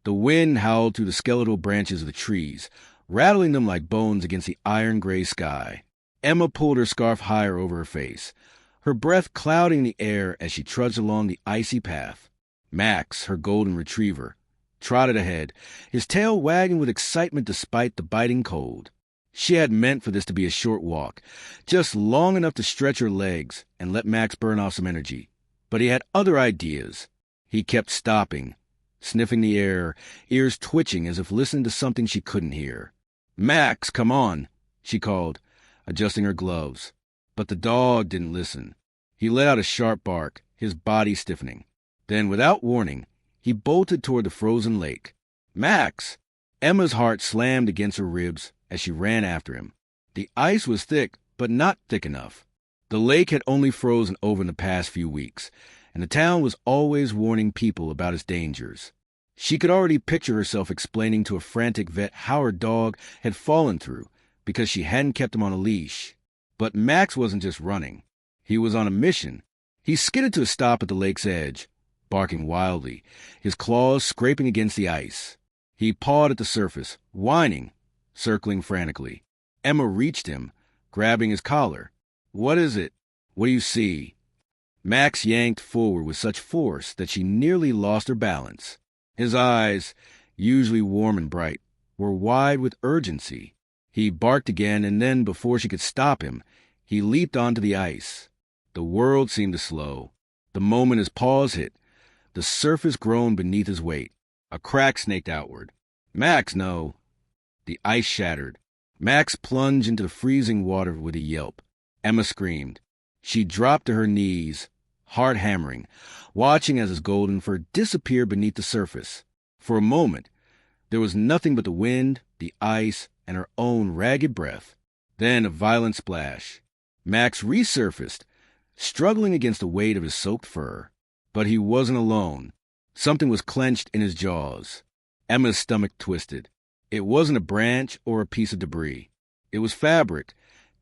The wind howled through the skeletal branches of the trees, rattling them like bones against the iron-gray sky. Emma pulled her scarf higher over her face, her breath clouding the air as she trudged along the icy path. Max, her golden retriever, trotted ahead, his tail wagging with excitement despite the biting cold. She had meant for this to be a short walk, just long enough to stretch her legs and let Max burn off some energy. But he had other ideas. He kept stopping, sniffing the air, ears twitching as if listening to something she couldn't hear. "Max, come on," she called, adjusting her gloves. But the dog didn't listen. He let out a sharp bark, his body stiffening. Then, without warning, he bolted toward the frozen lake. "Max!" Emma's heart slammed against her ribs as she ran after him. The ice was thick, but not thick enough. The lake had only frozen over in the past few weeks, and the town was always warning people about its dangers. She could already picture herself explaining to a frantic vet how her dog had fallen through because she hadn't kept him on a leash. But Max wasn't just running. He was on a mission. He skidded to a stop at the lake's edge, barking wildly, his claws scraping against the ice. He pawed at the surface, whining, circling frantically. Emma reached him, grabbing his collar. "What is it? What do you see?" Max yanked forward with such force that she nearly lost her balance. His eyes, usually warm and bright, were wide with urgency. He barked again, and then, before she could stop him, he leaped onto the ice. The world seemed to slow. The moment his paws hit, the surface groaned beneath his weight. A crack snaked outward. "Max, no!" The ice shattered. Max plunged into the freezing water with a yelp. Emma screamed. She dropped to her knees, heart hammering, watching as his golden fur disappeared beneath the surface. For a moment, there was nothing but the wind, the ice, and her own ragged breath. Then a violent splash. Max resurfaced, struggling against the weight of his soaked fur. But he wasn't alone. Something was clenched in his jaws. Emma's stomach twisted. It wasn't a branch or a piece of debris. It was fabric,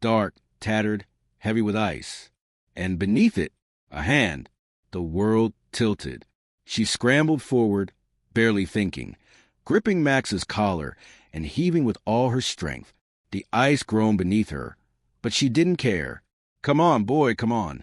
dark, tattered, heavy with ice. And beneath it, a hand. The world tilted. She scrambled forward, barely thinking, gripping Max's collar and heaving with all her strength. The ice groaned beneath her, but she didn't care. "Come on, boy, come on."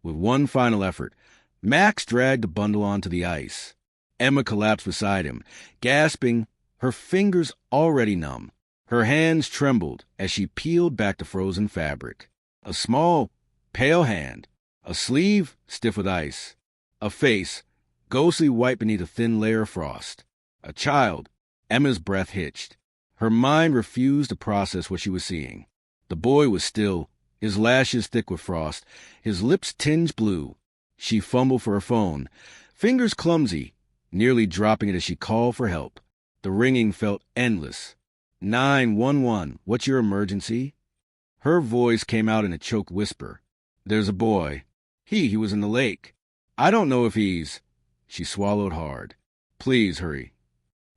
With one final effort, Max dragged the bundle onto the ice. Emma collapsed beside him, gasping, her fingers already numb. Her hands trembled as she peeled back the frozen fabric. A small, pale hand, a sleeve stiff with ice, a face ghostly white beneath a thin layer of frost. A child. Emma's breath hitched. Her mind refused to process what she was seeing. The boy was still, his lashes thick with frost, his lips tinged blue. She fumbled for her phone, fingers clumsy, nearly dropping it as she called for help. The ringing felt endless. 911, what's your emergency? Her voice came out in a choked whisper. "There's a boy. He was in the lake. I don't know if he's—" She swallowed hard. "Please hurry."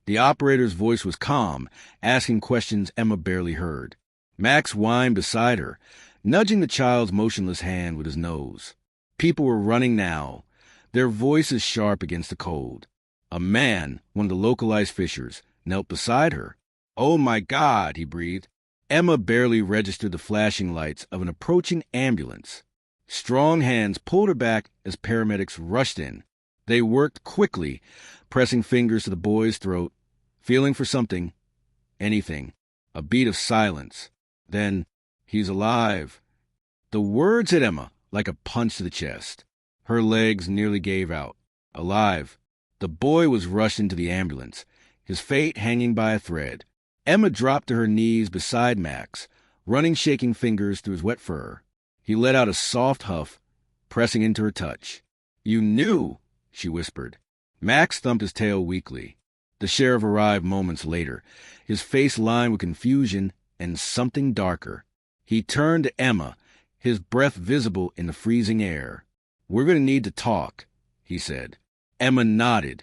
The operator's voice was calm, asking questions Emma barely heard. Max whined beside her, nudging the child's motionless hand with his nose. People were running now, their voices sharp against the cold. A man, one of the local ice fishers, knelt beside her. "Oh my God," he breathed. Emma barely registered the flashing lights of an approaching ambulance. Strong hands pulled her back as paramedics rushed in. They worked quickly, pressing fingers to the boy's throat, feeling for something, anything. A beat of silence. Then, "He's alive." The words hit Emma like a punch to the chest. Her legs nearly gave out. Alive. The boy was rushed into the ambulance, his fate hanging by a thread. Emma dropped to her knees beside Max, running shaking fingers through his wet fur. He let out a soft huff, pressing into her touch. "You knew," she whispered. Max thumped his tail weakly. The sheriff arrived moments later, his face lined with confusion and something darker. He turned to Emma, his breath visible in the freezing air. "We're going to need to talk," he said. Emma nodded,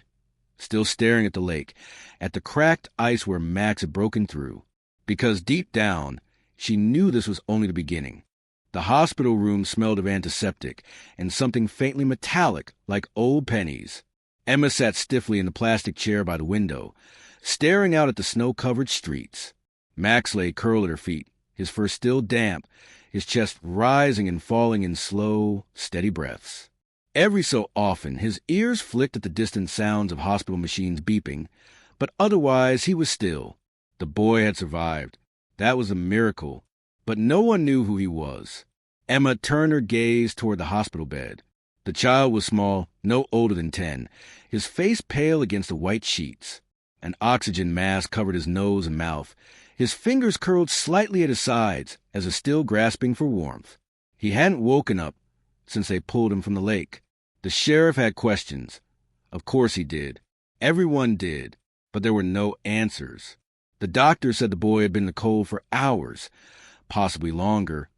still staring at the lake, at the cracked ice where Max had broken through, because deep down, she knew this was only the beginning. The hospital room smelled of antiseptic and something faintly metallic like old pennies. Emma sat stiffly in the plastic chair by the window, staring out at the snow-covered streets. Max lay curled at her feet, his fur still damp, his chest rising and falling in slow, steady breaths. Every so often, his ears flicked at the distant sounds of hospital machines beeping, but otherwise he was still. The boy had survived. That was a miracle, but no one knew who he was. Emma turned her gaze toward the hospital bed. The child was small, no older than 10, his face pale against the white sheets. An oxygen mask covered his nose and mouth. His fingers curled slightly at his sides, as if still grasping for warmth. He hadn't woken up since they pulled him from the lake. The sheriff had questions. Of course he did. Everyone did, but there were no answers. The doctor said the boy had been in the cold for hours, possibly longer,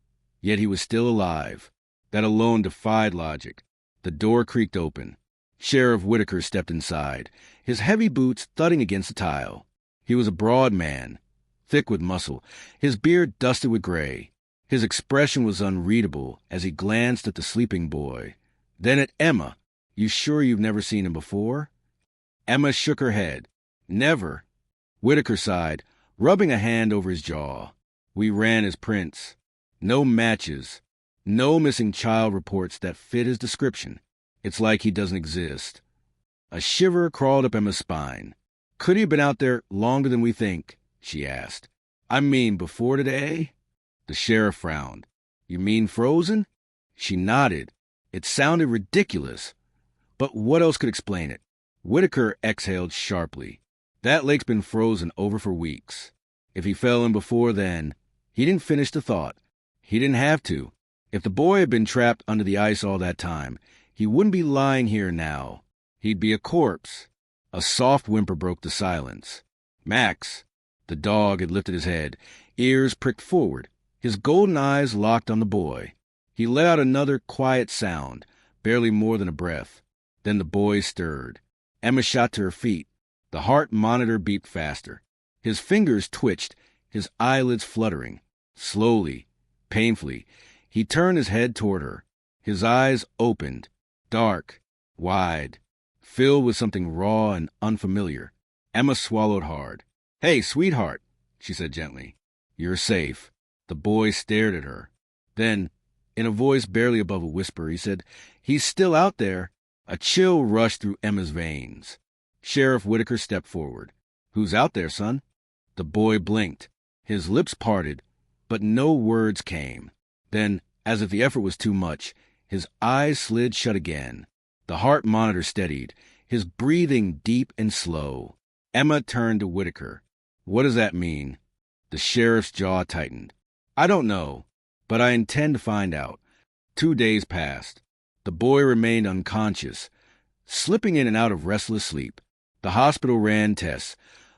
yet he was still alive. That alone defied logic. The door creaked open. Sheriff Whitaker stepped inside, his heavy boots thudding against the tile. He was a broad man, thick with muscle, his beard dusted with gray. His expression was unreadable as he glanced at the sleeping boy, then at Emma. "You sure you've never seen him before?" Emma shook her head. "Never." Whitaker sighed, rubbing a hand over his jaw. "We ran his prints. No matches. No missing child reports that fit his description. It's like he doesn't exist." A shiver crawled up Emma's spine. "Could he have been out there longer than we think?" she asked. "I mean, before today?" The sheriff frowned. "You mean frozen?" She nodded. It sounded ridiculous, but what else could explain it? Whitaker exhaled sharply. "That lake's been frozen over for weeks. If he fell in before then..." He didn't finish the thought. He didn't have to. If the boy had been trapped under the ice all that time, he wouldn't be lying here now. He'd be a corpse. A soft whimper broke the silence. "Max." The dog had lifted his head, ears pricked forward, his golden eyes locked on the boy. He let out another quiet sound, barely more than a breath. Then the boy stirred. Emma shot to her feet. The heart monitor beeped faster. His fingers twitched, his eyelids fluttering. Slowly, painfully, he turned his head toward her. His eyes opened, dark, wide, filled with something raw and unfamiliar. Emma swallowed hard. "Hey, sweetheart," she said gently. "You're safe." The boy stared at her. Then, in a voice barely above a whisper, he said, "He's still out there." A chill rushed through Emma's veins. Sheriff Whitaker stepped forward. "Who's out there, son?" The boy blinked. His lips parted, but no words came. Then, as if the effort was too much, his eyes slid shut again. The heart monitor steadied, his breathing deep and slow. Emma turned to Whitaker. "What does that mean?" The sheriff's jaw tightened. "I don't know, but I intend to find out." 2 days passed. The boy remained unconscious, slipping in and out of restless sleep. The hospital ran tests,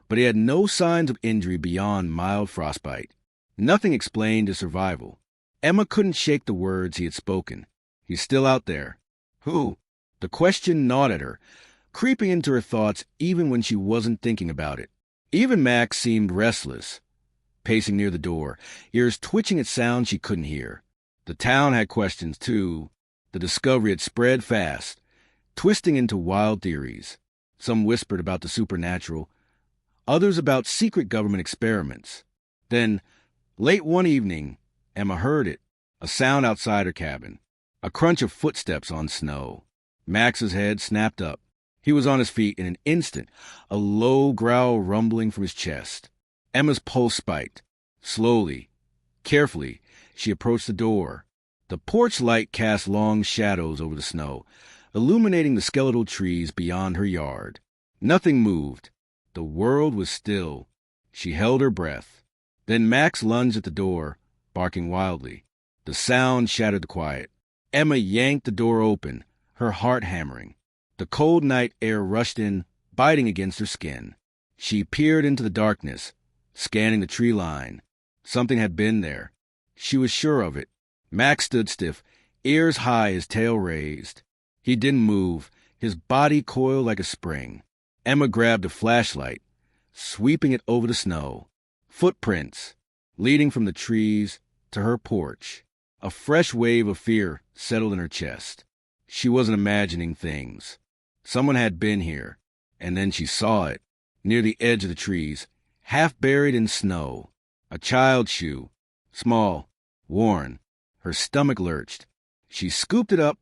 but he had no signs of injury beyond mild frostbite. Nothing explained his survival. Emma couldn't shake the words he had spoken. "He's still out there." "Who?" The question gnawed at her, creeping into her thoughts even when she wasn't thinking about it. Even Max seemed restless, pacing near the door, ears twitching at sounds she couldn't hear. The town had questions, too. The discovery had spread fast, twisting into wild theories. Some whispered about the supernatural, others about secret government experiments. Then, late one evening, Emma heard it, a sound outside her cabin, a crunch of footsteps on snow. Max's head snapped up. He was on his feet in an instant, a low growl rumbling from his chest. Emma's pulse spiked. Slowly, carefully, she approached the door. The porch light cast long shadows over the snow, illuminating the skeletal trees beyond her yard. Nothing moved. The world was still. She held her breath. Then Max lunged at the door, barking wildly. The sound shattered the quiet. Emma yanked the door open, her heart hammering. The cold night air rushed in, biting against her skin. She peered into the darkness, scanning the tree line. Something had been there. She was sure of it. Max stood stiff, ears high, his tail raised. He didn't move, his body coiled like a spring. Emma grabbed a flashlight, sweeping it over the snow. Footprints, leading from the trees to her porch. A fresh wave of fear settled in her chest. She wasn't imagining things. Someone had been here, and then she saw it, near the edge of the trees, half buried in snow. A child's shoe, small, worn. Her stomach lurched. She scooped it up,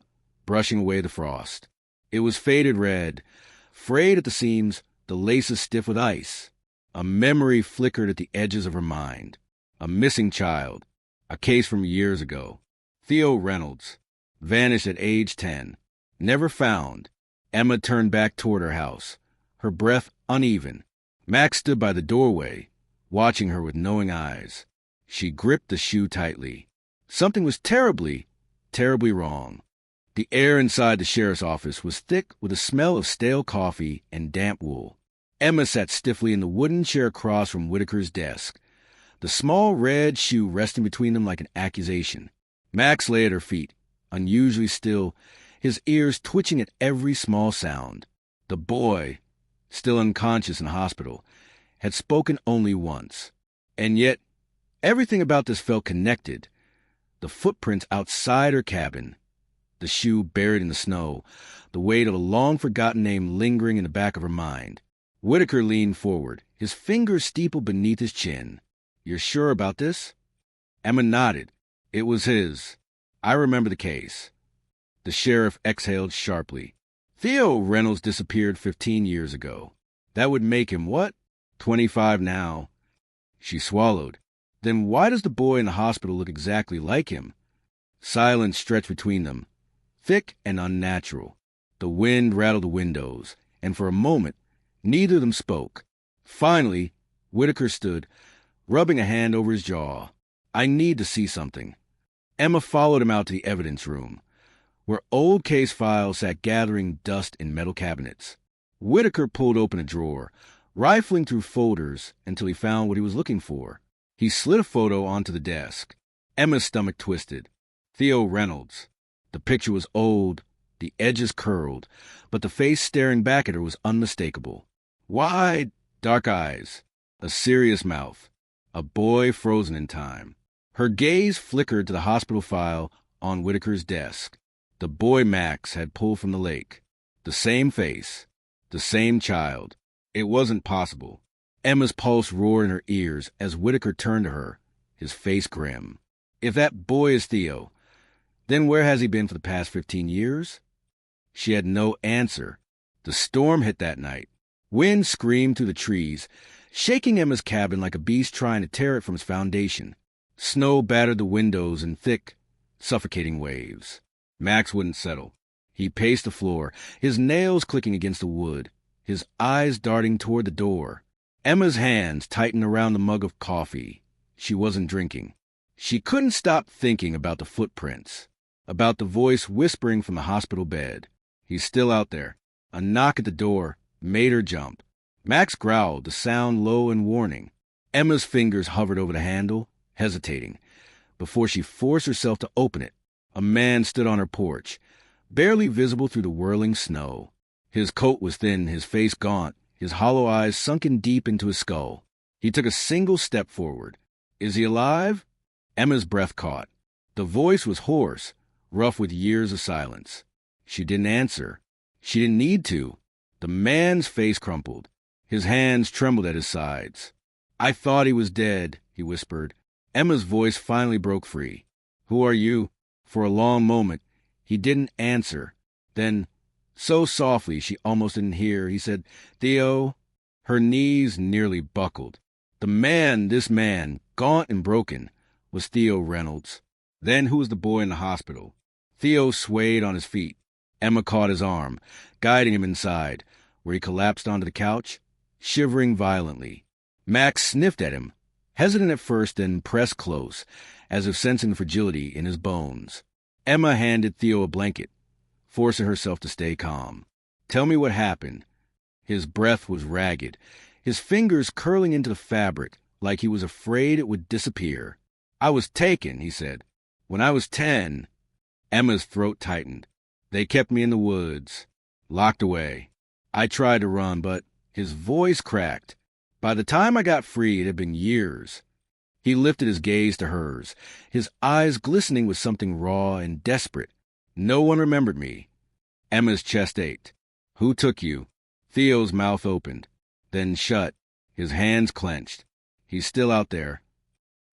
brushing away the frost. It was faded red, frayed at the seams, the laces stiff with ice. A memory flickered at the edges of her mind. A missing child, a case from years ago. Theo Reynolds, vanished at age 10. Never found. Emma turned back toward her house, her breath uneven. Max stood by the doorway, watching her with knowing eyes. She gripped the shoe tightly. Something was terribly, terribly wrong. The air inside the sheriff's office was thick with a smell of stale coffee and damp wool. Emma sat stiffly in the wooden chair across from Whitaker's desk, the small red shoe resting between them like an accusation. Max lay at her feet, unusually still, his ears twitching at every small sound. The boy, still unconscious in hospital, had spoken only once. And yet, everything about this felt connected. The footprints outside her cabin, the shoe buried in the snow, the weight of a long-forgotten name lingering in the back of her mind. Whitaker leaned forward, his fingers steepled beneath his chin. "You're sure about this?" Emma nodded. It was his. "I remember the case." The sheriff exhaled sharply. "Theo Reynolds disappeared 15 years ago. That would make him what? 25 now." She swallowed. "Then why does the boy in the hospital look exactly like him?" Silence stretched between them, thick and unnatural. The wind rattled the windows, and for a moment, neither of them spoke. Finally, Whitaker stood, rubbing a hand over his jaw. "I need to see something." Emma followed him out to the evidence room, where old case files sat gathering dust in metal cabinets. Whitaker pulled open a drawer, rifling through folders until he found what he was looking for. He slid a photo onto the desk. Emma's stomach twisted. Theo Reynolds. The picture was old, the edges curled, but the face staring back at her was unmistakable. Wide, dark eyes, a serious mouth, a boy frozen in time. Her gaze flickered to the hospital file on Whitaker's desk. The boy Max had pulled from the lake. The same face, the same child. It wasn't possible. Emma's pulse roared in her ears as Whitaker turned to her, his face grim. If that boy is Theo, then where has he been for the past 15 years? She had no answer. The storm hit that night. Wind screamed through the trees, shaking Emma's cabin like a beast trying to tear it from its foundation. Snow battered the windows in thick, suffocating waves. Max wouldn't settle. He paced the floor, his nails clicking against the wood, his eyes darting toward the door. Emma's hands tightened around the mug of coffee. She wasn't drinking. She couldn't stop thinking about the footprints, about the voice whispering from the hospital bed. He's still out there. A knock at the door made her jump. Max growled, the sound low and warning. Emma's fingers hovered over the handle, hesitating, before she forced herself to open it. A man stood on her porch, barely visible through the whirling snow. His coat was thin, his face gaunt, his hollow eyes sunken deep into his skull. He took a single step forward. "Is he alive?" Emma's breath caught. The voice was hoarse, rough with years of silence. She didn't answer. She didn't need to. The man's face crumpled. His hands trembled at his sides. "I thought he was dead," he whispered. Emma's voice finally broke free. "Who are you?" For a long moment, he didn't answer. Then, so softly she almost didn't hear, he said, "Theo." Her knees nearly buckled. This man, gaunt and broken, was Theo Reynolds. Then who was the boy in the hospital? Theo swayed on his feet. Emma caught his arm, guiding him inside, where he collapsed onto the couch, shivering violently. Max sniffed at him, hesitant at first, then pressed close, as if sensing fragility in his bones. Emma handed Theo a blanket, forcing herself to stay calm. "Tell me what happened." His breath was ragged, his fingers curling into the fabric like he was afraid it would disappear. "I was taken," he said. "When I was 10. Emma's throat tightened. "They kept me in the woods, locked away. I tried to run, but..." His voice cracked. "By the time I got free, it had been years." He lifted his gaze to hers, his eyes glistening with something raw and desperate. "No one remembered me." Emma's chest ached. Who took you? Theo's mouth opened, then shut, his hands clenched. He's still out there.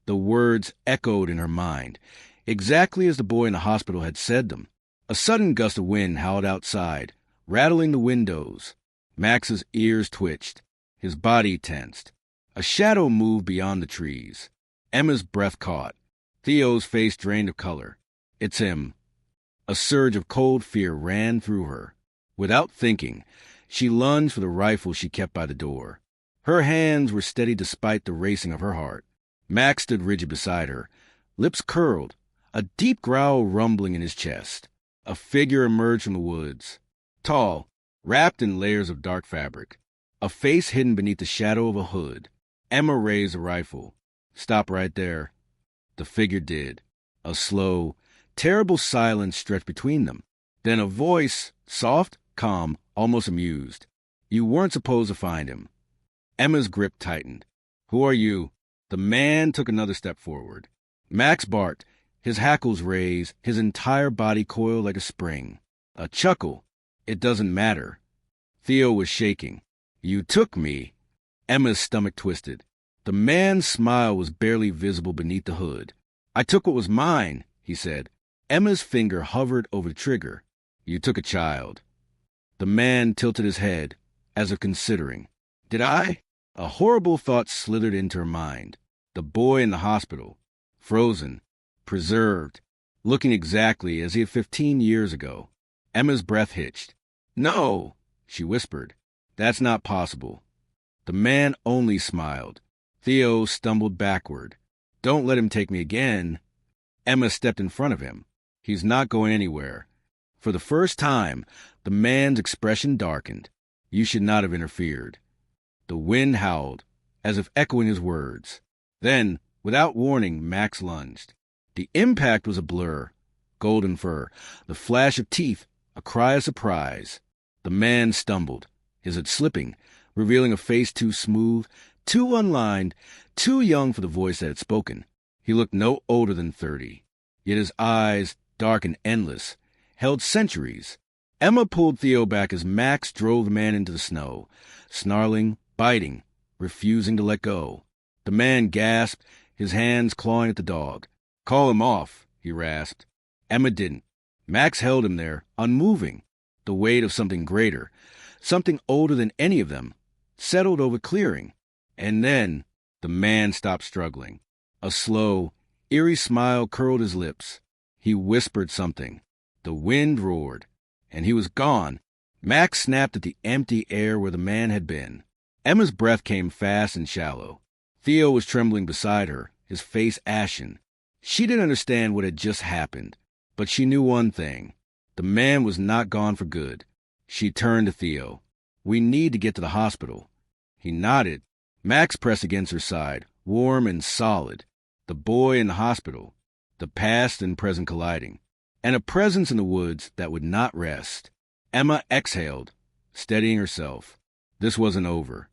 The words echoed in her mind, exactly as the boy in the hospital had said them. A sudden gust of wind howled outside, rattling the windows. Max's ears twitched, his body tensed. A shadow moved beyond the trees. Emma's breath caught. Theo's face drained of color. It's him. A surge of cold fear ran through her. Without thinking, she lunged for the rifle she kept by the door. Her hands were steady despite the racing of her heart. Max stood rigid beside her, lips curled, a deep growl rumbling in his chest. A figure emerged from the woods, tall, wrapped in layers of dark fabric, a face hidden beneath the shadow of a hood. Emma raised the rifle. Stop right there. The figure did. A slow, terrible silence stretched between them. Then a voice, soft, calm, almost amused. You weren't supposed to find him. Emma's grip tightened. Who are you? The man took another step forward. Max barked, his hackles raised, his entire body coiled like a spring. A chuckle. It doesn't matter. Theo was shaking. You took me. Emma's stomach twisted. The man's smile was barely visible beneath the hood. I took what was mine, he said. Emma's finger hovered over the trigger. You took a child. The man tilted his head, as if considering. Did I? A horrible thought slithered into her mind. The boy in the hospital, frozen, preserved, looking exactly as he had 15 years ago. Emma's breath hitched. No, she whispered. That's not possible. The man only smiled. Theo stumbled backward. Don't let him take me again. Emma stepped in front of him. He's not going anywhere. For the first time, the man's expression darkened. You should not have interfered. The wind howled, as if echoing his words. Then, without warning, Max lunged. The impact was a blur. Golden fur, the flash of teeth, a cry of surprise. The man stumbled, his head slipping, revealing a face too smooth, too unlined, too young for the voice that had spoken. He looked no older than 30, yet his eyes, dark and endless, held centuries. Emma pulled Theo back as Max drove the man into the snow, snarling, biting, refusing to let go. The man gasped, his hands clawing at the dog. Call him off, he rasped. Emma didn't. Max held him there, unmoving. The weight of something greater, something older than any of them, settled over clearing. And then the man stopped struggling. A slow, eerie smile curled his lips. He whispered something. The wind roared, and he was gone. Max snapped at the empty air where the man had been. Emma's breath came fast and shallow. Theo was trembling beside her, his face ashen. She didn't understand what had just happened, but she knew one thing. The man was not gone for good. She turned to Theo. We need to get to the hospital. He nodded. Max pressed against her side, warm and solid. The boy in the hospital, the past and present colliding, and a presence in the woods that would not rest. Emma exhaled, steadying herself. This wasn't over.